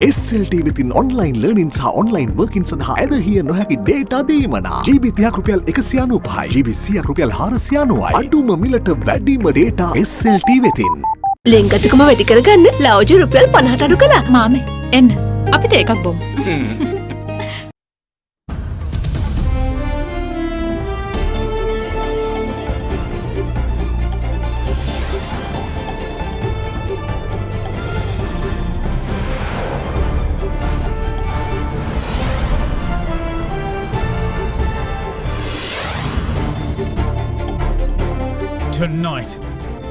SLT within online learning සහ online working සඳහා ඇදහිය නොහැකි data දීමනා GB 30ක් රුපියල් 195යි GB 100ක් රුපියල් 490යි අඩුම මිලට වැඩිම data SLT වෙතින් ලෙන්ගතුකම වැඩි කරගන්න ලව්ජු රුපියල් 50ට අඩු කළා මාමේ එන්න අපිට එකක් බොමු Tonight,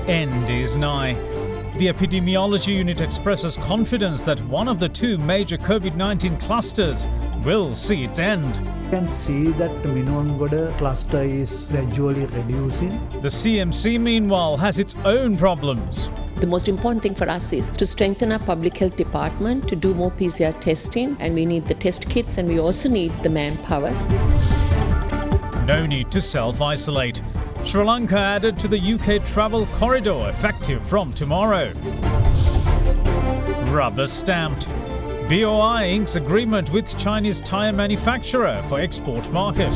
end is nigh. The epidemiology unit expresses confidence that one of the two major COVID-19 clusters will see its end. You can see that Minuwangoda cluster is gradually reducing. The CMC, meanwhile, has its own problems. The most important thing for us is to strengthen our public health department, to do more PCR testing, and we need the test kits and we also need the manpower. No need to self-isolate. Sri Lanka added to the UK travel corridor effective from tomorrow. Rubber stamped. BOI inks agreement with Chinese tyre manufacturer for export market.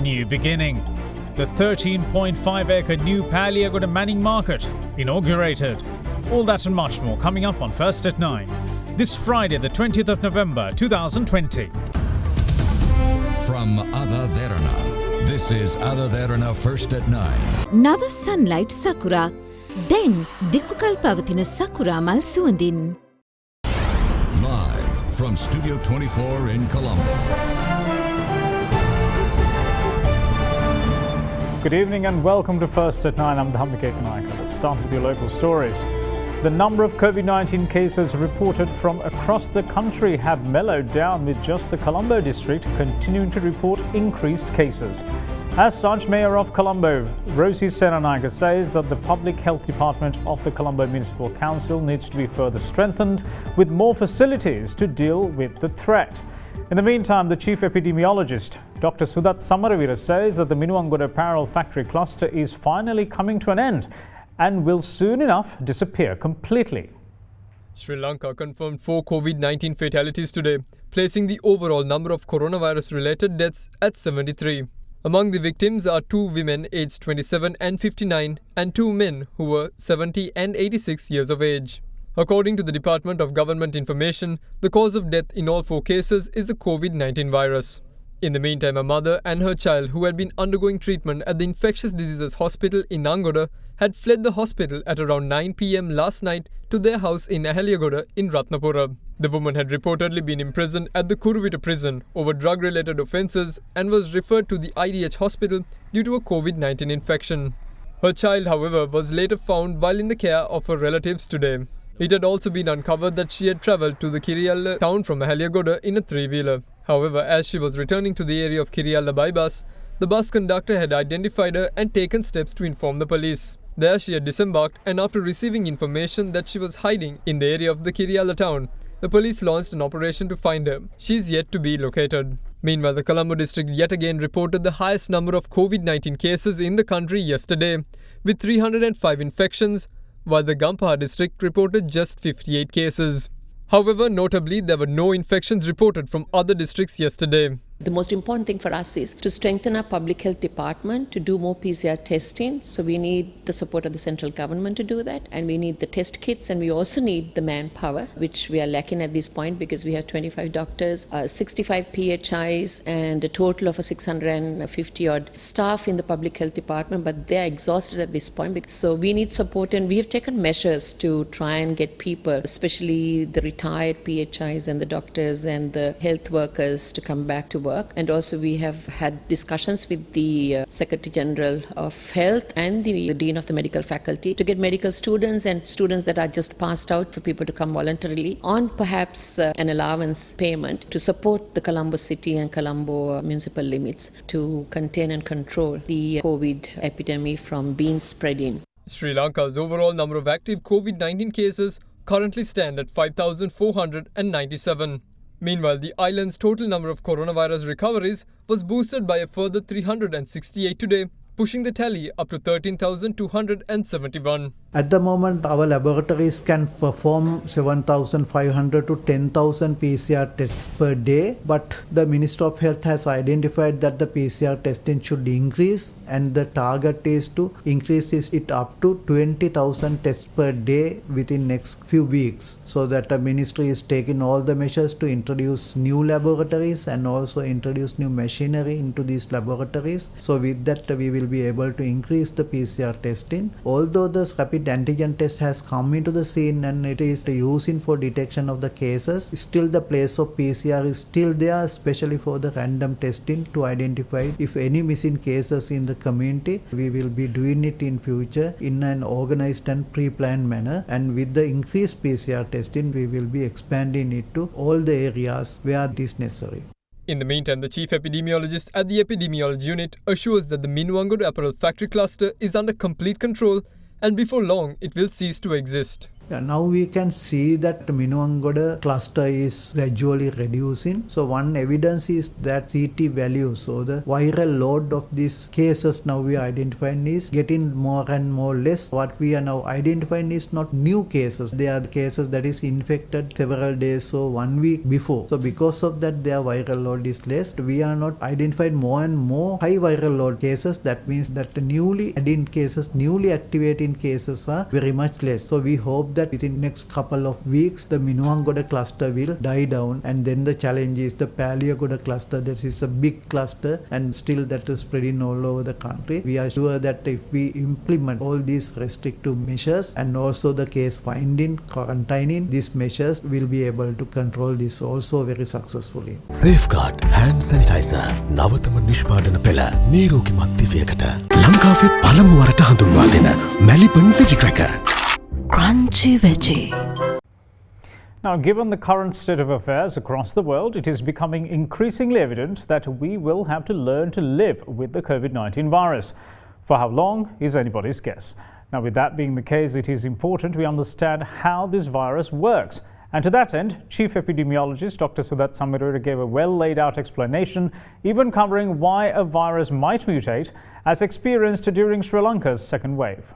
New beginning. The 13.5-acre new Paliagoda Manning Market inaugurated. All that and much more coming up on First at 9. This Friday, the 20th of November, 2020. From AdaDerana. This is AdaDerana First at 9. නව Sunlight සකුරා දැන් දික්කුකල් පවතින සකුරා මල් සුවඳින් Live from Studio 24 in Colombo. Good evening and welcome to First at 9. I'm Dhammika Kanayaka. Let's start with your local stories. The number of COVID-19 cases reported from across the country have mellowed down, with just the Colombo district continuing to report increased cases. As such, Mayor of Colombo, Rosie Senanaga, says that the Public Health Department of the Colombo Municipal Council needs to be further strengthened with more facilities to deal with the threat. In the meantime, the Chief Epidemiologist, Dr. Sudat Samaravira, says that the Minuwangoda apparel factory cluster is finally coming to an end and will soon enough disappear completely. Sri Lanka confirmed 4 COVID-19 fatalities today, placing the overall number of coronavirus-related deaths at 73. Among the victims are 2 women aged 27 and 59 and 2 men who were 70 and 86 years of age. According to the Department of Government Information, the cause of death in all 4 cases is the COVID-19 virus. In the meantime, a mother and her child who had been undergoing treatment at the Infectious Diseases Hospital in Nangoda had fled the hospital at around 9 p.m. last night to their house in Ahaliagoda in Ratnapura. The woman had reportedly been imprisoned at the Kuruvita prison over drug-related offences and was referred to the IDH hospital due to a COVID-19 infection. Her child, however, was later found while in the care of her relatives today. It had also been uncovered that she had travelled to the Kirialla town from Ahaliagoda in a 3-wheeler. However, as she was returning to the area of Kirialla by bus, the bus conductor had identified her and taken steps to inform the police. There she had disembarked, and after receiving information that she was hiding in the area of the Kirialla town, the police launched an operation to find her. She is yet to be located. Meanwhile, the Colombo district yet again reported the highest number of COVID-19 cases in the country yesterday, with 305 infections, while the Gampaha district reported just 58 cases. However, notably, there were no infections reported from other districts yesterday. The most important thing for us is to strengthen our public health department, to do more PCR testing. So we need the support of the central government to do that. And we need the test kits, and we also need the manpower, which we are lacking at this point because we have 25 doctors, 65 PHIs, and a total of 650 odd staff in the public health department, but they are exhausted at this point. So we need support, and we have taken measures to try and get people, especially the retired PHIs and the doctors and the health workers, to come back to work. And also we have had discussions with the Secretary General of Health and the Dean of the Medical Faculty to get medical students and students that are just passed out for people to come voluntarily on perhaps an allowance payment to support the Colombo city and Colombo municipal limits to contain and control the COVID epidemic from being spreading. Sri Lanka's overall number of active COVID-19 cases currently stand at 5,497. Meanwhile, the island's total number of coronavirus recoveries was boosted by a further 368 today, pushing the tally up to 13,271. At the moment, our laboratories can perform 7,500 to 10,000 PCR tests per day, but the Ministry of Health has identified that the PCR testing should increase, and the target is to increase it up to 20,000 tests per day within next few weeks, so that the ministry is taking all the measures to introduce new laboratories and also introduce new machinery into these laboratories. So with that, we will be able to increase the PCR testing. Although the rapid antigen test has come into the scene and it is used for detection of the cases, still the place of PCR is still there, especially for the random testing to identify if any missing cases in the community. We will be doing it in future in an organized and pre-planned manner, and with the increased PCR testing, we will be expanding it to all the areas where it is necessary. In the meantime, the chief epidemiologist at the epidemiology unit assures that the Minuwangodu apparel factory cluster is under complete control, and before long it will cease to exist. Now we can see that Minuwangodu cluster is gradually reducing. So one evidence is that CT value, so the viral load of these cases now we are identifying is getting more and more less. What we are now identifying is not new cases. They are cases that is infected several days or 1 week before. So because of that, their viral load is less. We are not identifying more and more high viral load cases. That means that the newly added cases, newly activating cases are very much less. So we hope that within next couple of weeks the Minuwangodu cluster will die down, and then the challenge is the Paliagodu cluster. That is a big cluster and still that is spreading all over the country. We are sure that if we implement all these restrictive measures and also the case finding, quarantining, these measures will be able to control this also very successfully. Safeguard hand sanitizer නවතම නිෂ්පාදන පෙළ නීරෝගිමත් දිවියකට ලංකාවේ පළමු වරට හඳුන්වා දෙන Maliban වෙජි cracker Crunchy veggie. Now, given the current state of affairs across the world, it is becoming increasingly evident that we will have to learn to live with the COVID-19 virus. For how long is anybody's guess. Now, with that being the case, it is important we understand how this virus works. And to that end, Chief Epidemiologist Dr. Sudat Samirura gave a well-laid-out explanation, even covering why a virus might mutate, as experienced during Sri Lanka's second wave.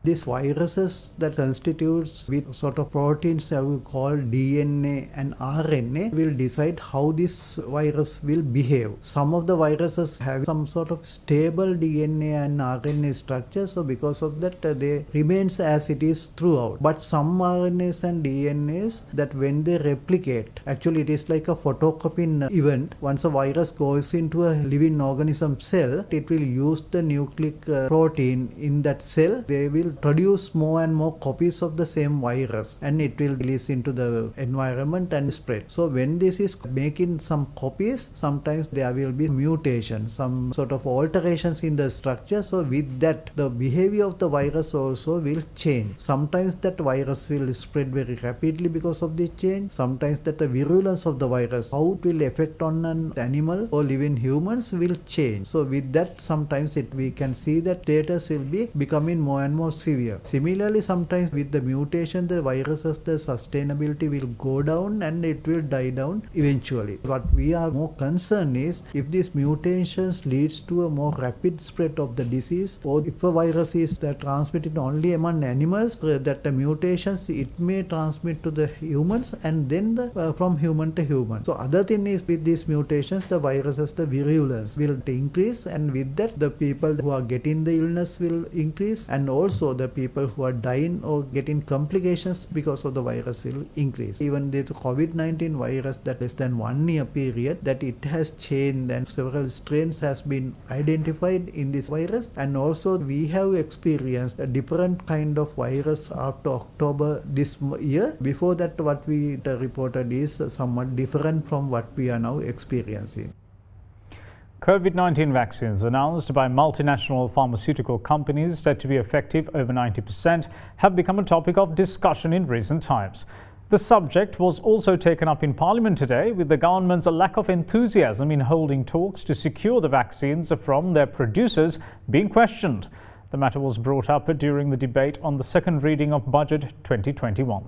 These viruses that constitutes with sort of proteins that we call DNA and RNA will decide how this virus will behave. Some of the viruses have some sort of stable DNA and RNA structure, so because of that they remains as it is throughout. But some RNAs and DNAs that when they replicate, actually it is like a photocopying event. Once a virus goes into a living organism cell, it will use the nucleic protein in that cell. They will produce more and more copies of the same virus and it will release into the environment and spread. So when this is making some copies, sometimes there will be mutation, some sort of alterations in the structure. So with that, the behavior of the virus also will change. Sometimes that virus will spread very rapidly because of the change. Sometimes that the virulence of the virus, how it will affect on an animal or living humans will change. So with that, sometimes we can see that status will be becoming more and more severe. Similarly, sometimes with the mutation, the viruses, the sustainability will go down and it will die down eventually. What we are more concerned is if these mutations leads to a more rapid spread of the disease, or if a virus is transmitted only among animals, that the mutations it may transmit to the humans and then from human to human. So other thing is with these mutations, the viruses, the virulence will increase, and with that the people who are getting the illness will increase, and also the people who are dying or getting complications because of the virus will increase. Even this COVID-19 virus, that less than 1 year period, that it has changed and several strains has been identified in this virus, and also we have experienced a different kind of virus after October this year. Before that, what we reported is somewhat different from what we are now experiencing. COVID-19 vaccines announced by multinational pharmaceutical companies said to be effective over 90% have become a topic of discussion in recent times. The subject was also taken up in Parliament today, with the government's lack of enthusiasm in holding talks to secure the vaccines from their producers being questioned. The matter was brought up during the debate on the second reading of Budget 2021.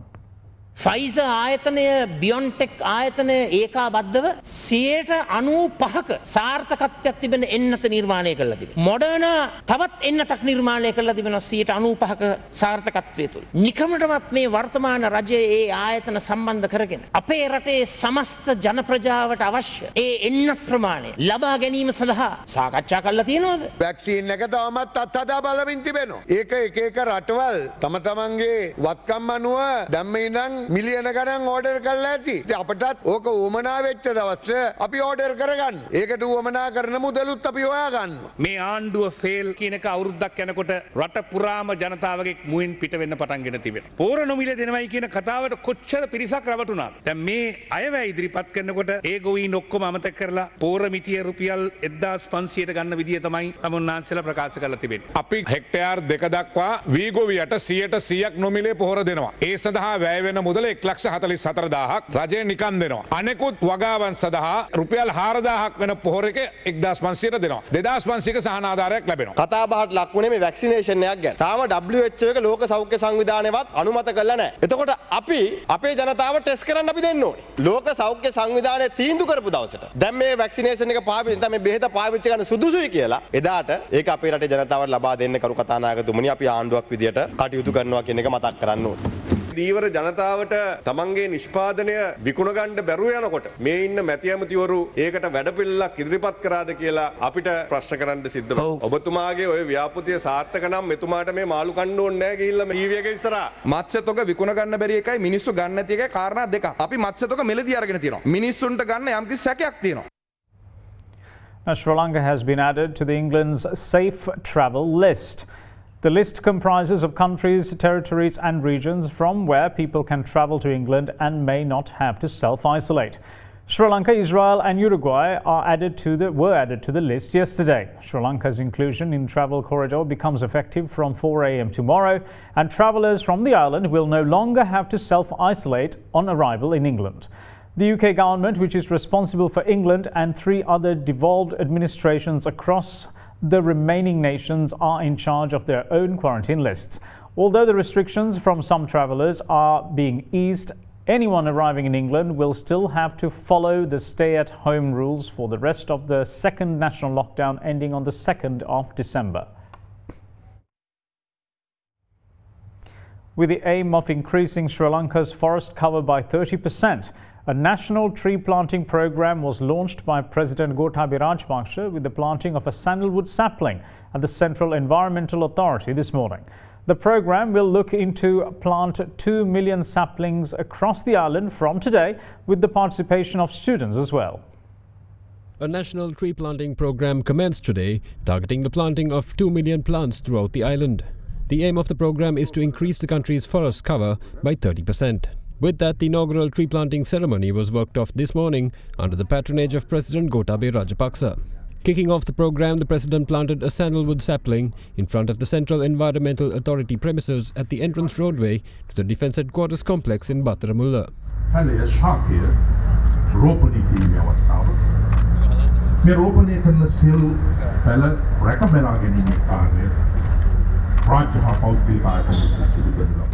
Pfizer ආයතනය බියොන්ටෙක් ආයතනය ඒකාබද්ධව 95% සාර්ථකත්වයක් තිබෙන එන්නත නිර්මාණය කරලා තිබෙනවා. මොඩර්නා තවත් එන්නතක් නිර්මාණය කරලා තිබෙනවා 95% සාර්ථකත්වය තුළ. නිකමටවත් මේ වර්තමාන රජයේ ඒ ආයතන සම්බන්ධ කරගෙන අපේ රටේ සමස්ත ජන ප්‍රජාවට අවශ්‍ය ඒ එන්නත් ප්‍රමාණය ලබා ගැනීම සඳහා සාකච්ඡා කරලා තියෙනවද? වැක්සින් එක තවමත් අත්හදා බලමින් තිබෙනවා. ඒක එක රටවල් තම තමන්ගේ වත්කම් අනුව දැම්ම ඉඳන් මිලියන ගණන් ඕඩර් කරලා ඇති. ඉතින් අපටත් ඕක උවමනා වෙච්ච දවස් අපි ඕඩර් කරගන්න. ඒකට උවමනා කරන මුදලුත් අපි හොයා ගන්නවා. මේ ආණ්ඩුව ෆේල් කියන එක අවුරුද්දක් යනකොට රට පුරාම ජනතාවගේ මුවින් පිට වෙන්න පටන්ගෙන තිබෙනවා. පෝර නොමිලේ දෙනවයි කියන කතාවට කොච්චර පිරිසක් රවටුණාද? දැන් මේ අයවැය ඉදිරිපත් කරනකොට ඒ ගොවීන් ඔක්කොම අමතක කරලා පෝර මිටිය රුපියල් 1500ට ගන්න විදිය තමයි තමුන්නාන්සලා ප්‍රකාශ කරලා තිබෙන්නේ. අපි හෙක්ටයාර් 2 දක්වා වී ගොවියට 100% නොමිලේ පොහොර දෙනවා. ඒ සඳහා වැය වෙන මුදල 1,44,000ක් රජය නිකන් දෙනවා. අනෙකුත් වගාවන් සඳහා රුපියල් 4,000ක් වෙන පොහොර එක 1,500ට දෙනවා. 2,500ක සහන ආධාරයක් ලැබෙනවා. කතා බහට ලක්ුණේ මේ වැක්සිනේෂන් එකක් ගැන. තාම WHO එක ලෝක සෞඛ්‍ය සංවිධානයවත් අනුමත කරලා නැහැ. එතකොට අපි අපේ ජනතාව ටෙස්ට් කරන්න අපි දෙන්න ඕනේ. ලෝක සෞඛ්‍ය සංවිධානය තීන්දුව කරපු දවසට දැන් මේ වැක්සිනේෂන් එක පාවිච්චි නැත්නම් මේ බෙහෙත පාවිච්චි කරන සුදුසුයි කියලා එදාට ඒක අපේ රටේ ජනතාවට ලබා දෙන්න කරු කතානායකතුමනි අපි ආණ්ඩුවක් විදියට කටයුතු කරනවා කියන එක මතක් කරන්න ඕනේ. දීවර ජනතාවට තමන්ගේ නිෂ්පාදනය විකුණ ගන්න බැරුව යනකොට මේ ඉන්න මැති ඇමතිවරු ඒකට වැඩපිළිවෙලක් ඉදිරිපත් කරාද කියලා අපිට ප්‍රශ්න කරන්න සිද්ධ වෙනවා. ඔබතුමාගේ ওই ව්‍යාපෘතිය සාර්ථක නම් මෙතුමාට මේ මාළු කන්න ඕනේ නැහැ ගිහිල්ලා ටීවී එකේ ඉස්සරහා. මත්ස්‍ය තොග විකුණ ගන්න බැරි එකයි මිනිස්සු ගන්න නැති එකයි කාරණා දෙකක්. අපි මත්ස්‍ය තොග මෙලදී අරගෙන තියෙනවා. මිනිස්සුන්ට ගන්න යම්කිසි සැකයක් තියෙනවා. Now, Sri Lanka has been added to the England's safe travel list. The list comprises of countries, territories and regions from where people can travel to England and may not have to self-isolate. Sri Lanka, Israel and Uruguay were added to the list yesterday. Sri Lanka's inclusion in travel corridor becomes effective from 4 a.m. tomorrow, and travellers from the island will no longer have to self-isolate on arrival in England. The UK government, which is responsible for England and 3 other devolved administrations across the remaining nations, are in charge of their own quarantine lists. Although the restrictions from some travellers are being eased, anyone arriving in England will still have to follow the stay-at-home rules for the rest of the second national lockdown ending on the 2nd of December. With the aim of increasing Sri Lanka's forest cover by 30%, a national tree planting program was launched by President Gotabaya Rajapaksa with the planting of a sandalwood sapling at the Central Environmental Authority this morning. The program will look into plant 2 million saplings across the island from today, with the participation of students as well. A national tree planting program commenced today, targeting the planting of 2 million plants throughout the island. The aim of the program is to increase the country's forest cover by 30%. With that, the inaugural tree planting ceremony was worked off this morning under the patronage of President Gotabaya Rajapaksa. Kicking off the program, the President planted a sandalwood sapling in front of the Central Environmental Authority premises at the entrance roadway to the Defence Headquarters complex in Battaramulla.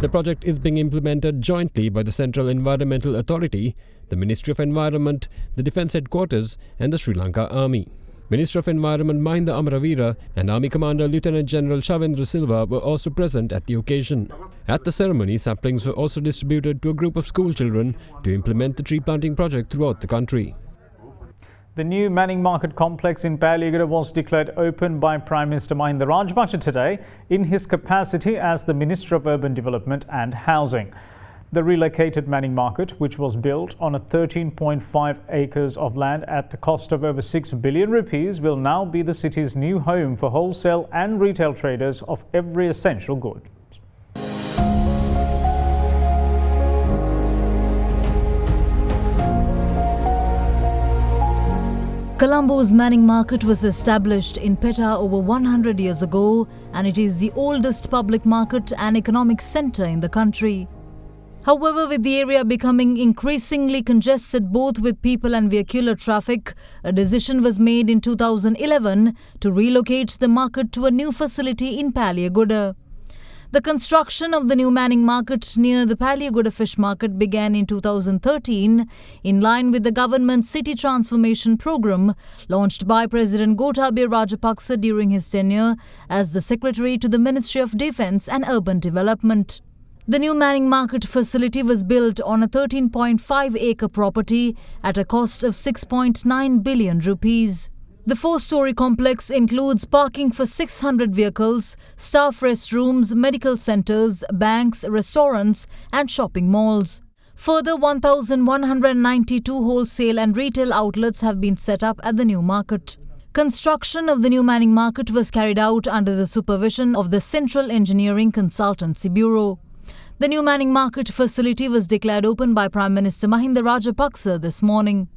The project is being implemented jointly by the Central Environmental Authority, the Ministry of Environment, the Defence Headquarters and the Sri Lanka Army. Minister of Environment Mahinda Amaravira and Army Commander Lieutenant General Shavendra Silva were also present at the occasion. At the ceremony, saplings were also distributed to a group of school children to implement the tree planting project throughout the country. The new Manning Market complex in Paligada was declared open by Prime Minister Mahinda Rajapaksa today in his capacity as the Minister of Urban Development and Housing. The relocated Manning Market, which was built on a 13.5 acres of land at the cost of over 6 billion rupees, will now be the city's new home for wholesale and retail traders of every essential good. Colombo's Manning Market was established in Petta over 100 years ago, and it is the oldest public market and economic centre in the country. However, with the area becoming increasingly congested both with people and vehicular traffic, a decision was made in 2011 to relocate the market to a new facility in Paligada. The construction of the new Manning Market near the Paliagoda Fish Market began in 2013 in line with the government's city transformation program launched by President Gotabaya Rajapaksa during his tenure as the Secretary to the Ministry of Defence and Urban Development. The new Manning Market facility was built on a 13.5-acre property at a cost of 6.9 billion rupees. The 4-story complex includes parking for 600 vehicles, staff restrooms, medical centres, banks, restaurants and shopping malls. Further, 1,192 wholesale and retail outlets have been set up at the new market. Construction of the new Manning Market was carried out under the supervision of the Central Engineering Consultancy Bureau. The new Manning Market facility was declared open by Prime Minister Mahinda Rajapaksa this morning.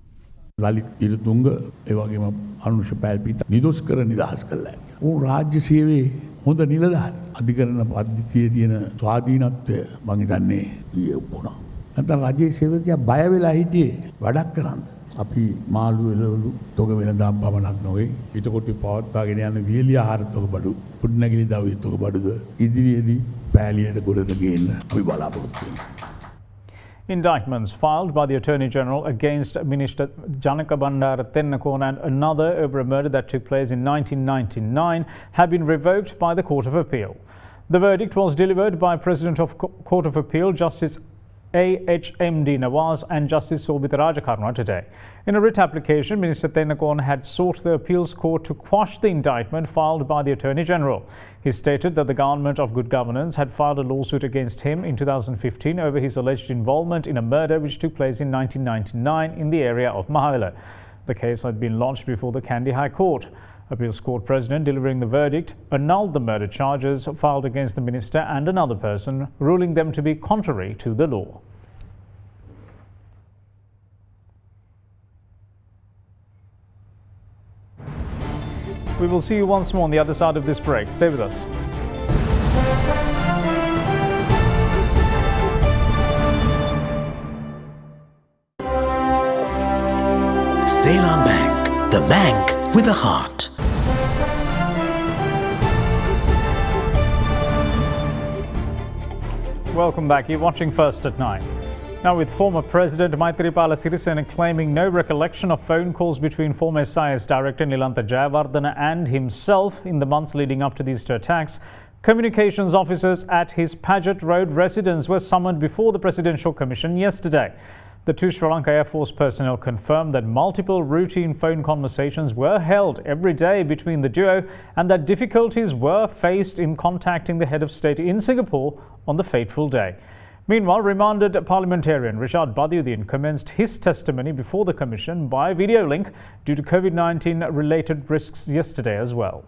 Lalith ඉරතුංග ඒ වගේම අනුෂ පැල්පිට නිදොස් කර නිදහස් කළා. උන් රාජ්‍ය සේවයේ හොඳ නිලධාරි. අධිකරණ පද්ධතියේ තියෙන ස්වාධීනත්වය මම හිතන්නේ ඊයේ වුණා. නැත්නම් රාජ්‍ය සේවකයා බය වෙලා හිටියේ වැඩක් කරන්න. අපි මාළු එළවලු තොග වෙනදාම් පමණක් නොවේ. ඊටකොට පවත්වාගෙන යන වියලි ආහාර තොග බඩු, පුඩනගිලි දවයේ තොග බඩුද ඉදිරියේදී පෑලියට ගොඩට ගේන්න අපි බලාපොරොත්තු වෙනවා. Indictments filed by the Attorney General against Minister Janaka Bandara Tennakona and another over a murder that took place in 1999 have been revoked by the Court of Appeal. The verdict was delivered by President of Court of Appeal Justice A.H.M.D. Nawaz and Justice Sobhita Rajakaruna today. In a writ application, Minister Tennakona had sought the appeals court to quash the indictment filed by the Attorney General. He stated that the government of good governance had filed a lawsuit against him in 2015 over his alleged involvement in a murder which took place in 1999 in the area of Mahawela. The case had been launched before the Kandy High Court. Appeals Court President, delivering the verdict, annulled the murder charges filed against the minister and another person, ruling them to be contrary to the law. We will see you once more on the other side of this break. Stay with us. Ceylon Bank, the bank with a heart. Welcome back. You're watching First at 9. Now, with former President Maithripala Sirisena claiming no recollection of phone calls between former SIS Director Nilantha Jayawardena and himself in the months leading up to these two attacks, communications officers at his Paget Road residence were summoned before the Presidential Commission yesterday. The two Sri Lanka Air Force personnel confirmed that multiple routine phone conversations were held every day between the duo and that difficulties were faced in contacting the head of state in Singapore on the fateful day. Meanwhile, remanded parliamentarian Rishad Badiuddin commenced his testimony before the Commission by video link due to COVID-19 related risks yesterday as well.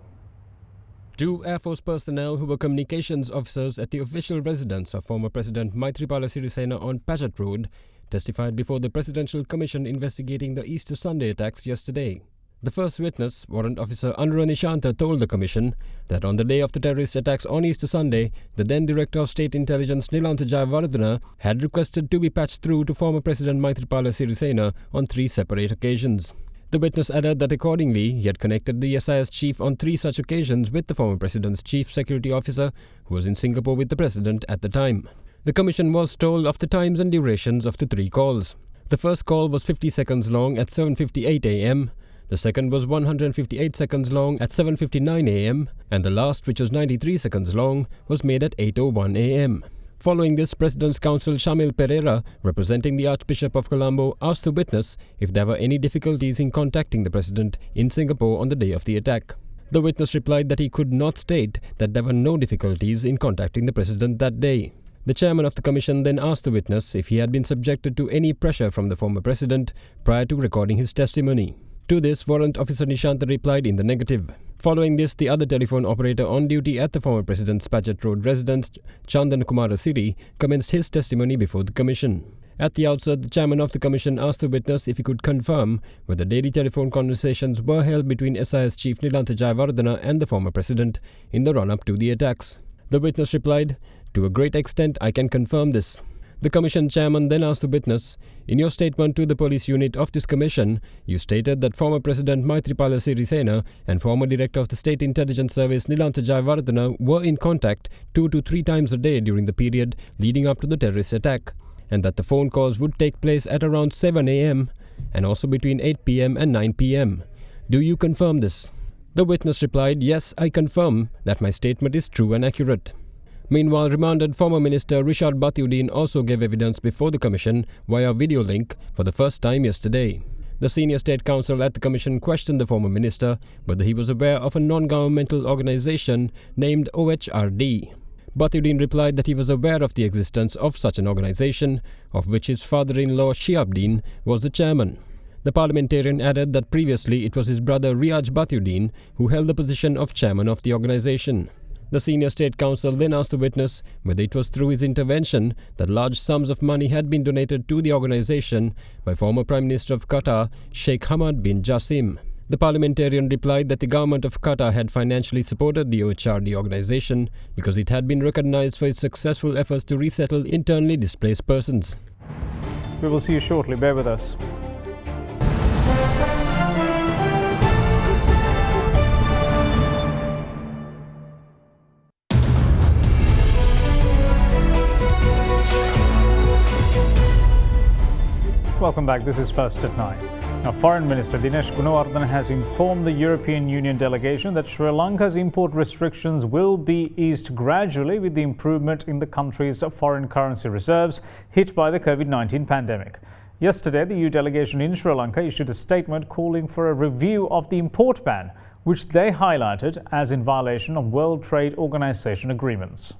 Two Air Force personnel who were communications officers at the official residence of former President Maithripala Sirisena on Paget Road testified before the Presidential Commission investigating the Easter Sunday attacks yesterday. The first witness, Warrant Officer Anura Nishanta, told the Commission that on the day of the terrorist attacks on Easter Sunday, the then Director of State Intelligence Nilantha Jayawardena had requested to be patched through to former President Maithripala Sirisena on 3 separate occasions. The witness added that accordingly, he had connected the SIS chief on 3 such occasions with the former President's Chief Security Officer, who was in Singapore with the President at the time. The Commission was told of the times and durations of the 3 calls. The first call was 50 seconds long at 7:58 a.m., the second was 158 seconds long at 7:59 a.m., and the last, which was 93 seconds long, was made at 8:01 a.m. Following this, President's Counsel Shamil Pereira, representing the Archbishop of Colombo, asked the witness if there were any difficulties in contacting the President in Singapore on the day of the attack. The witness replied that he could not state that there were no difficulties in contacting the President that day. The chairman of the commission then asked the witness if he had been subjected to any pressure from the former president prior to recording his testimony. To this, Warrant Officer Nishanta replied in the negative. Following this, the other telephone operator on duty at the former president's Paget Road residence, Chandan Kumar Siri, commenced his testimony before the commission. At the outset, the chairman of the commission asked the witness if he could confirm whether daily telephone conversations were held between SIS Chief Nilantha Jayawardena and the former president in the run-up to the attacks. The witness replied, "To a great extent, I can confirm this." The commission chairman then asked the witness, "In your statement to the police unit of this commission, you stated that former President Maithripala Sirisena and former Director of the State Intelligence Service Nilantha Jayawardena were in contact 2 to 3 times a day during the period leading up to the terrorist attack, and that the phone calls would take place at around 7 a.m. and also between 8 p.m. and 9 p.m. Do you confirm this?" The witness replied, "Yes, I confirm that my statement is true and accurate." Meanwhile, remanded former Minister Rishad Bathiuddin also gave evidence before the Commission via video link for the first time yesterday. The senior state counsel at the Commission questioned the former minister whether he was aware of a non-governmental organisation named OHRD. Bathiuddin replied that he was aware of the existence of such an organisation, of which his father-in-law Shihabdin was the chairman. The parliamentarian added that previously it was his brother Riaz Bathiuddin who held the position of chairman of the organisation. The senior state counsel then asked the witness whether it was through his intervention that large sums of money had been donated to the organisation by former Prime Minister of Qatar, Sheikh Hamad bin Jassim. The parliamentarian replied that the government of Qatar had financially supported the OHRD organisation because it had been recognised for its successful efforts to resettle internally displaced persons. We will see you shortly. Bear with us. Welcome back. This is First at 9. Now, Foreign Minister Dinesh Gunawardena has informed the European Union delegation that Sri Lanka's import restrictions will be eased gradually with the improvement in the country's foreign currency reserves hit by the COVID-19 pandemic. Yesterday, the EU delegation in Sri Lanka issued a statement calling for a review of the import ban, which they highlighted as in violation of World Trade Organization agreements.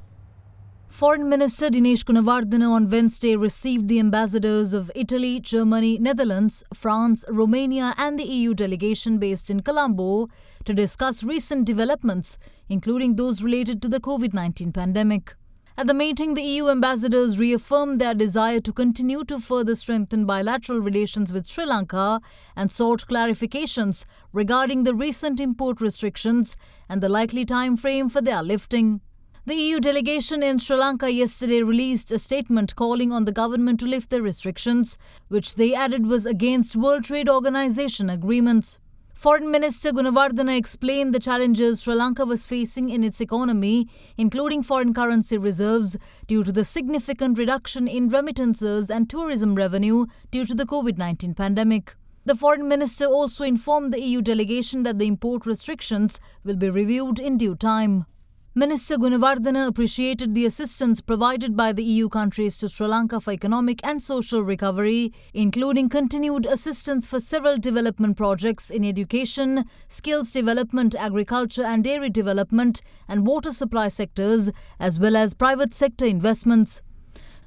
Foreign Minister Dinesh Gunawardena on Wednesday received the ambassadors of Italy, Germany, Netherlands, France, Romania and the EU delegation based in Colombo to discuss recent developments, including those related to the COVID-19 pandemic. At the meeting, the EU ambassadors reaffirmed their desire to continue to further strengthen bilateral relations with Sri Lanka and sought clarifications regarding the recent import restrictions and the likely time frame for their lifting. The EU delegation in Sri Lanka yesterday released a statement calling on the government to lift the restrictions, which they added was against World Trade Organization agreements. Foreign Minister Gunawardena explained the challenges Sri Lanka was facing in its economy, including foreign currency reserves, due to the significant reduction in remittances and tourism revenue due to the COVID-19 pandemic. The Foreign Minister also informed the EU delegation that the import restrictions will be reviewed in due time. Minister Gunawardena appreciated the assistance provided by the EU countries to Sri Lanka for economic and social recovery, including continued assistance for several development projects in education, skills development, agriculture and dairy development and water supply sectors, as well as private sector investments.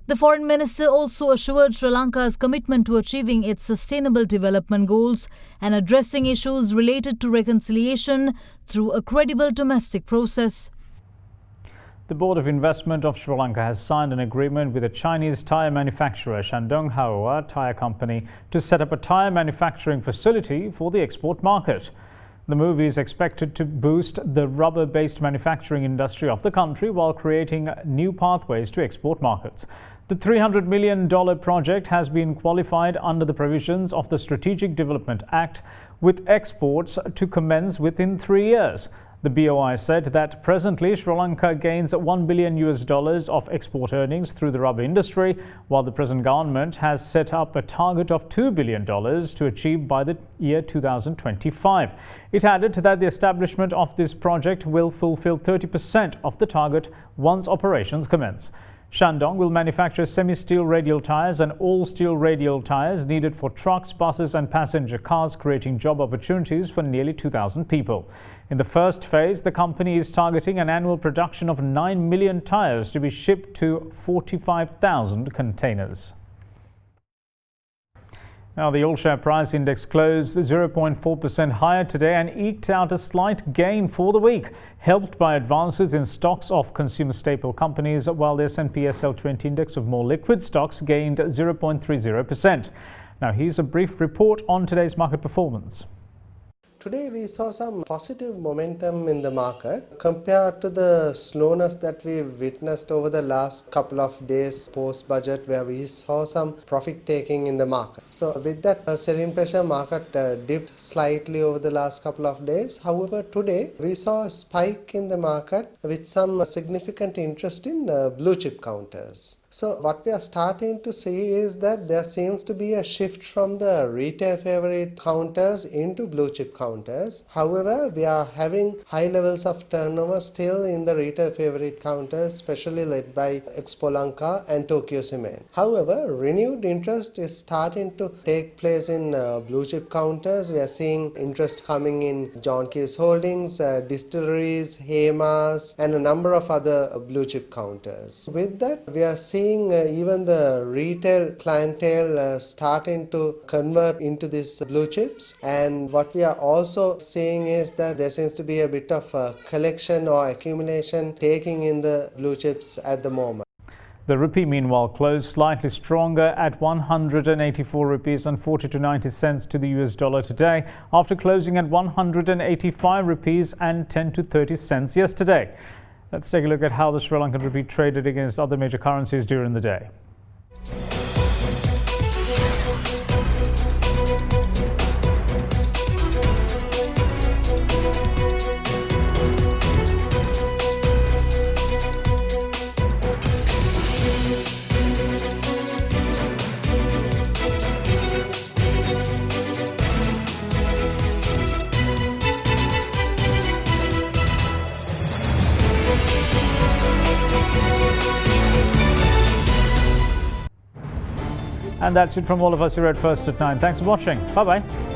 The Foreign Minister also assured Sri Lanka's commitment to achieving its sustainable development goals and addressing issues related to reconciliation through a credible domestic process. The Board of Investment of Sri Lanka has signed an agreement with a Chinese tyre manufacturer, Shandong Haoa Tyre Company, to set up a tyre manufacturing facility for the export market. The move is expected to boost the rubber-based manufacturing industry of the country while creating new pathways to export markets. The $300 million project has been qualified under the provisions of the Strategic Development Act, with exports to commence within 3 years. The BOI said that presently Sri Lanka gains $1 billion of export earnings through the rubber industry, while the present government has set up a target of $2 billion to achieve by the year 2025. It added that the establishment of this project will fulfill 30% of the target once operations commence. Shandong will manufacture semi-steel radial tyres and all-steel radial tyres needed for trucks, buses and passenger cars, creating job opportunities for nearly 2,000 people. In the first phase, the company is targeting an annual production of 9 million tyres to be shipped to 45,000 containers. Now, the all-share price index closed 0.4% higher today and eked out a slight gain for the week, helped by advances in stocks of consumer staple companies, while the S&P SL20 index of more liquid stocks gained 0.30%. Now, here's a brief report on today's market performance. Today we saw some positive momentum in the market compared to the slowness that we witnessed over the last couple of days post-budget, where we saw some profit taking in the market. So with that selling pressure, market dipped slightly over the last couple of days. However, today we saw a spike in the market with some significant interest in blue chip counters. So what we are starting to see is that there seems to be a shift from the retail favorite counters into blue chip counters. However, we are having high levels of turnover still in the retail favorite counters, especially led by Expo Lanka and Tokyo Cement. However, renewed interest is starting to take place in blue chip counters. We are seeing interest coming in John Keys Holdings, distilleries, Hemas, and a number of other blue chip counters. With that, we are seeing even the retail clientele starting to convert into these blue chips, and what we are also seeing is that there seems to be a bit of a collection or accumulation taking in the blue chips at the moment. The rupee meanwhile closed slightly stronger at 184 rupees and 40 to 90 cents to the US dollar today, after closing at 185 rupees and 10 to 30 cents yesterday. Let's take a look at how the Sri Lankan rupee traded against other major currencies during the day. And that's it from all of us here at First at 9. Thanks for watching. Bye-bye.